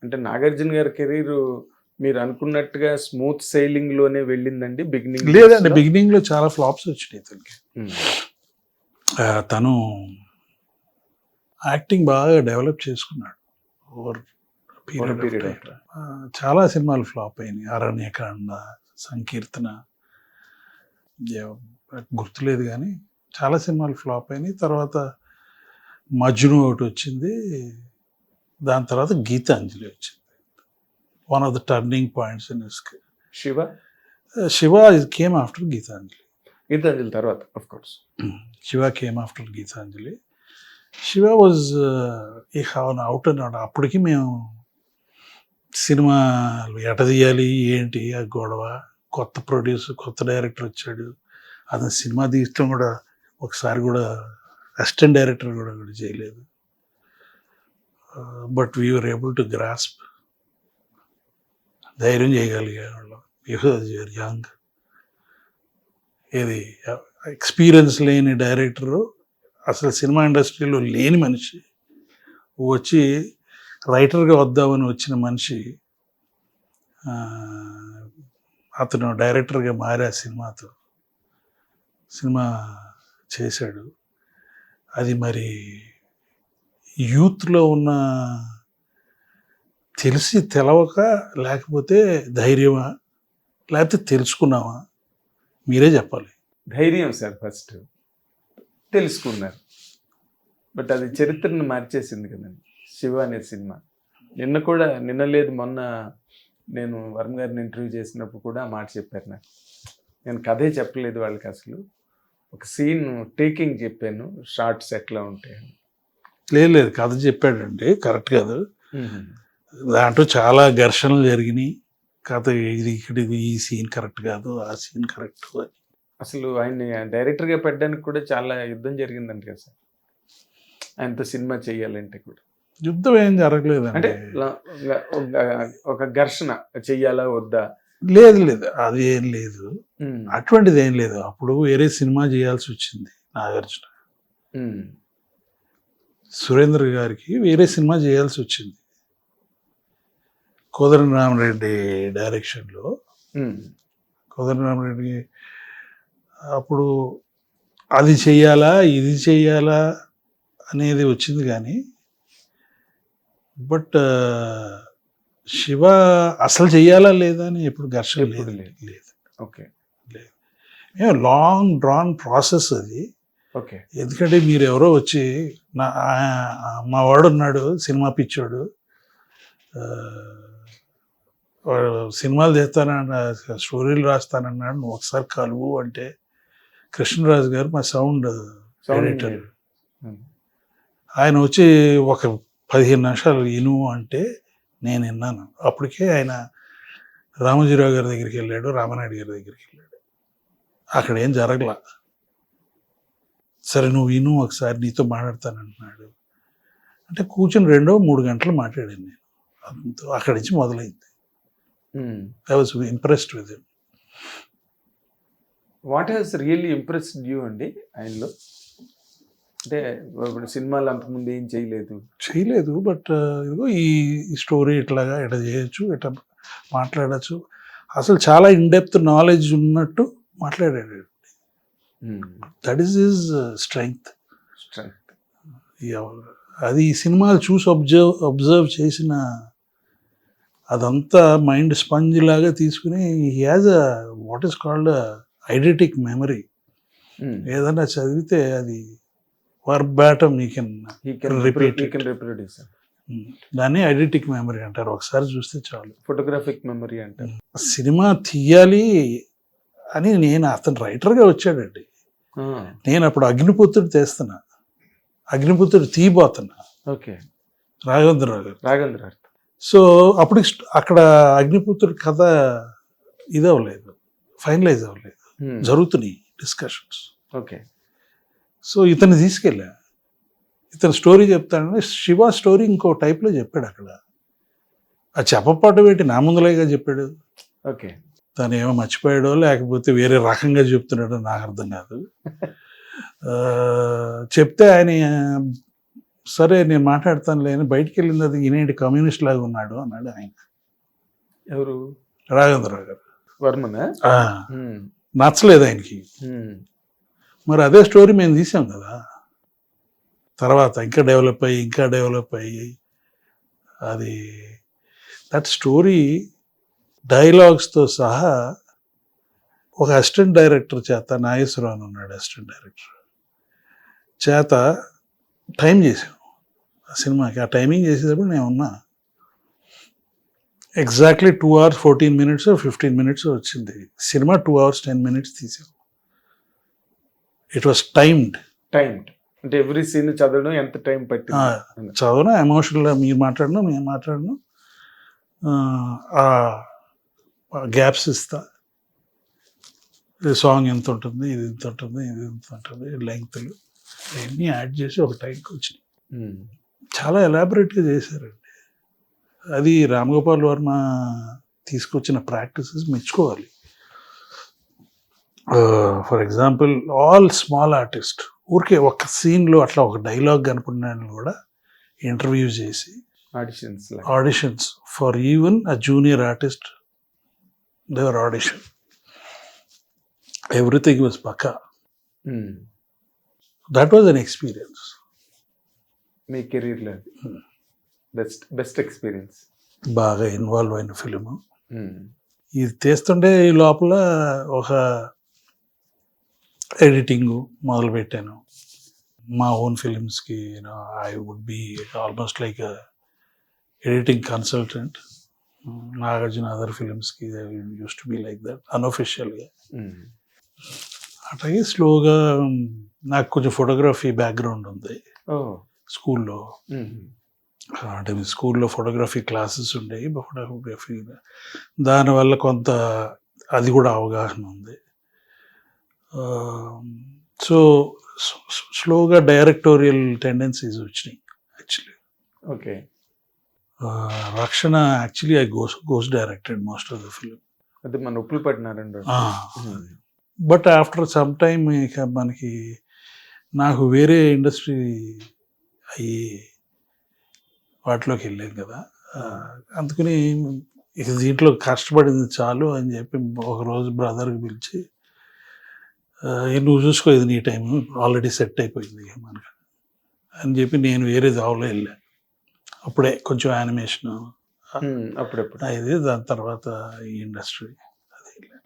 అంటే నాగార్జున గారి కెరీర్ మీరు అనుకున్నట్టుగా స్మూత్ సెయిలింగ్ లోనే వెళ్ళిందండి బిగినింగ్? లేదండి, బిగినింగ్ లో చాలా ఫ్లాప్స్ వచ్చినాయి తనకి. తను యాక్టింగ్ బాగా డెవలప్ చేసుకున్నాడు ఓవర్ పీరియడ్. చాలా సినిమాలు ఫ్లాప్ అయినాయి. అరణ్యకాండ, సంకీర్తన, గుర్తులేదు కానీ చాలా సినిమాలు ఫ్లాప్ అయినాయి. తర్వాత మజ్ను ఒకటి వచ్చింది, దాని తర్వాత గీతాంజలి వచ్చింది. One of the turning points in his Shiva came after Geethanjali. Geethanjali తర్వాత of course Shiva came after Geethanjali. Shiva was out అన్నాడు. అప్పటికి మేము సినిమాలు ఎట తీయాలి ఏంటి ఆ గొడవ, కొత్త ప్రొడ్యూసర్ కొత్త డైరెక్టర్ వచ్చాడు, అతను సినిమా తీయటం కూడా ఒకసారి కూడా అసిస్టెంట్ డైరెక్టర్ కూడా చేయలేదు. But we were able to grasp, ధైర్యం చేయగలిగేవాళ్ళం. You're young. ఏది ఎక్స్పీరియన్స్ లేని డైరెక్టరు, అసలు సినిమా ఇండస్ట్రీలో లేని మనిషి వచ్చి రైటర్గా వద్దామని వచ్చిన మనిషి అతను డైరెక్టర్గా మారి ఆ సినిమా చేశాడు. అది మరి యూత్లో ఉన్న తెలిసి తెలవక, లేకపోతే ధైర్యమా, లేకపోతే తెలుసుకున్నావా, మీరే చెప్పాలి. ధైర్యం సార్, ఫస్ట్ తెలుసుకున్నారు. బట్ అది చరిత్రను మార్చేసింది కదండి శివ అనే సినిమా. నిన్న లేదు మొన్న నేను వరుణ్ గారిని ఇంటర్వ్యూ చేసినప్పుడు కూడా ఆ మాట చెప్పారు నాకు. నేను కథే చెప్పలేదు వాళ్ళకి, అసలు ఒక సీన్ టేకింగ్ చెప్పాను, షార్ట్స్ ఎట్లా ఉంటాయని. లేదు కథ చెప్పాడండి, కరెక్ట్ కాదు. దాంట్లో చాలా ఘర్షణలు జరిగినాయి. కథ ఇది ఇక్కడ ఈ సీన్ కరెక్ట్ కాదు, ఆ సీన్ కరెక్ట్. అసలు ఆయన్ని డైరెక్టర్గా పెట్టడానికి కూడా చాలా యుద్ధం జరిగిందంట కదా సార్, ఆయనతో సినిమా చెయ్యాలంటే కూడా. యుద్ధం ఏం జరగలేదు అంటే ఒక ఘర్షణ చెయ్యాలా వద్దా? లేదు అది ఏం లేదు, అటువంటిది ఏం లేదు. అప్పుడు వేరే సినిమా చేయాల్సి వచ్చింది నాగార్జున. సురేంద్ర గారికి వేరే సినిమా చేయాల్సి వచ్చింది కోదండరామిరెడ్డి డైరెక్షన్లో. కోదండరామిరెడ్డి అప్పుడు అది చెయ్యాలా ఇది చెయ్యాలా అనేది వచ్చింది కానీ, బట్ శివ అసలు చెయ్యాలా లేదా అని ఎప్పుడు ఘర్షణ లేదు. ఓకే, లేదు. మేము లాంగ్ డ్రాన్ ప్రాసెస్ అది. ఓకే, ఎందుకంటే మీరు ఎవరో వచ్చి మా వాడు ఉన్నాడు సినిమా పిచ్చోడు, సినిమాలు చేస్తానన్న, స్టోరీలు రాస్తానన్నాడు, నువ్వు ఒకసారి కలువు అంటే, కృష్ణరాజు గారు మా సౌండ్ ఎడిటర్, ఆయన వచ్చి ఒక 15 నిమిషాలు విను అంటే నేను విన్నాను. అప్పటికే ఆయన రామోజీరావు గారి దగ్గరికి వెళ్ళాడు, రామానాయుడు గారి దగ్గరికి వెళ్ళాడు. అక్కడ ఏం జరగలా. సరే నువ్వు విను ఒకసారి, నీతో మాట్లాడతానంటున్నాడు. అంటే కూర్చొని 2-3 గంటలు మాట్లాడాను నేను. అక్కడి నుంచి మొదలైంది. I was impressed with him. What has really impressed you అండి ఆయనలో? అంటే ఇప్పుడు సినిమాలు అంతకుముందు ఏం చేయలేదు, బట్ ఇదిగో ఈ స్టోరీ ఇట్లా చేయొచ్చు, ఇట్లా మాట్లాడచ్చు. అసలు చాలా ఇన్డెప్త్ నాలెడ్జ్ ఉన్నట్టు మాట్లాడాడు. That is his strength. అది ఈ సినిమాలు చూసి అబ్జర్వ్ చేసిన అదంతా మైండ్ స్పంజ్ లాగా తీసుకుని he has what is called eidetic memory. ఏదన్నా చదివితే అది వర్బాటం యూ కెన్ రిపీట్. దాన్ని ఐడెంటిక్ మెమరీ అంటారు. ఒకసారి చూస్తే చాలు. ఫోటోగ్రాఫిక్ మెమరీ అంటారు. సినిమా తీయాలి అని అతను రైటర్గా వచ్చాడండి. నేను అప్పుడు అగ్నిపుత్రుడు తీస్తున్నా, అగ్నిపుత్రుడు తీయబోతున్నా. ఓకే, రాఘవేంద్రరావు గారు. సో అప్పుడు అక్కడ అగ్నిపుత్రుడి కథ ఇదవ్వలేదు, ఫైనలైజ్ అవ్వలేదు, జరుగుతున్నాయి డిస్కషన్స్. ఓకే, సో ఇతను తీసుకెళ్ళా, ఇతను స్టోరీ చెప్తాడని శివ స్టోరీ ఇంకో టైప్లో చెప్పాడు. అక్కడ ఆ చెప్పపాటు ఏంటి, నా ముందులేగా చెప్పాడు. ఓకే, తను ఏమో మర్చిపోయాడో లేకపోతే వేరే రకంగా చెప్తున్నాడో నాకు అర్థం కాదు. చెప్తే ఆయన సరే నేను మాట్లాడతాను లేని బయటికి వెళ్ళింది అది ఈయనేంటి కమ్యూనిస్ట్ లాగా ఉన్నాడు అన్నాడు ఆయన, ఎవరు? రాఘవేంద్రరావు గారు. వర్మనా? ఆ, ఉమ్, నచ్చలేదు ఆయనకి. ఉమ్, మరి అదే స్టోరీ మేము తీసాం కదా, తర్వాత ఇంకా డెవలప్ అయ్యి అది దట్ స్టోరీ డైలాగ్స్తో సహా ఒక అసిస్టెంట్ డైరెక్టర్ చేత, నాగేశ్వరరావు అని ఉన్నాడు అసిస్టెంట్ డైరెక్టర్ చేత టైం చేసాం ఆ సినిమాకి. ఆ టైమింగ్ చేసేటప్పుడు నేను ఉన్నా. ఎగ్జాక్ట్లీ 2 hours 14 minutes 15 minutes వచ్చింది సినిమా. 2 hours 10 minutes తీసాం. It was timed. టైమ్డ్ అంటే ఎవ్రీ సీన్ చదవడం ఎంత టైం పట్టింది? చదవను, ఎమోషనల్గా మీరు మాట్లాడను, మేము మాట్లాడను, గ్యాప్స్ ఇస్తా. సాంగ్ ఎంత ఉంటుంది, ఇది ఎంత ఉంటుంది, ఇది ఎంత ఉంటుంది, లెంగ్త్లు అవన్నీ యాడ్ చేసి ఒక టైంకి వచ్చినాయి. ఉమ్, చాలా ఎలాబొరేట్గా చేశారండి. అది రామగోపాల్ వర్మ తీసుకొచ్చిన ప్రాక్టీసెస్ మెచ్చుకోవాలి. For example all small artist ఊరికే ఒక సీన్లో అట్లా ఒక డైలాగ్ కనపడిన కూడా ఇంటర్వ్యూ చేసి auditions for even a junior artist, దేవర్ ఆడిషన్, ఎవ్రీథింగ్ వాజ్ పక్కా. That was an experience. మీ కెరీర్లో బెస్ట్ ఎక్స్పీరియన్స్. బాగా ఇన్వాల్వ్ అయిన ఫిలిము. ఇది తీస్తుంటే ఈ లోపల ఒక ఎడిటింగ్ మొదలుపెట్టాను. మా ఓన్ ఫిలిమ్స్కి I would be almost like editing consultant. Nagarjuna other ఫిలిమ్స్కి used to be like that అన్అఫిషియల్గా. అట్లాగే స్లోగా నాకు కొంచెం ఫోటోగ్రఫీ బ్యాక్గ్రౌండ్ ఉంది స్కూల్లో. అంటే స్కూల్లో ఫోటోగ్రఫీ క్లాసెస్ ఉండేవి, ఫోటోగ్రఫీ దానివల్ల కొంత అది కూడా అవగాహన ఉంది. సో స్లోగా డైరెక్టోరియల్ టెండెన్సీస్ వచ్చినాయి యాక్చువల్లీ. ఓకే. రక్షణ actually I goes directed most of the film. అదే మన ఉప్పులు పట్టినారండి. బట్ ఆఫ్టర్ సమ్ టైమ్ ఇక మనకి నాకు వేరే ఇండస్ట్రీ అయ్యి వాటిలోకి వెళ్ళాను కదా, అందుకని ఇక దీంట్లో కష్టపడింది చాలు అని చెప్పి ఒకరోజు బ్రదర్కి పిలిచి, నువ్వు చూసుకో ఇది నీ టైం ఆల్రెడీ సెట్ అయిపోయింది మనకు అని చెప్పి నేను వేరే జాబ్లో వెళ్ళాను. అప్పుడే కొంచెం యానిమేషన్ అప్పుడప్పుడు ఇది, దాని తర్వాత ఈ ఇండస్ట్రీ అది వెళ్ళాను.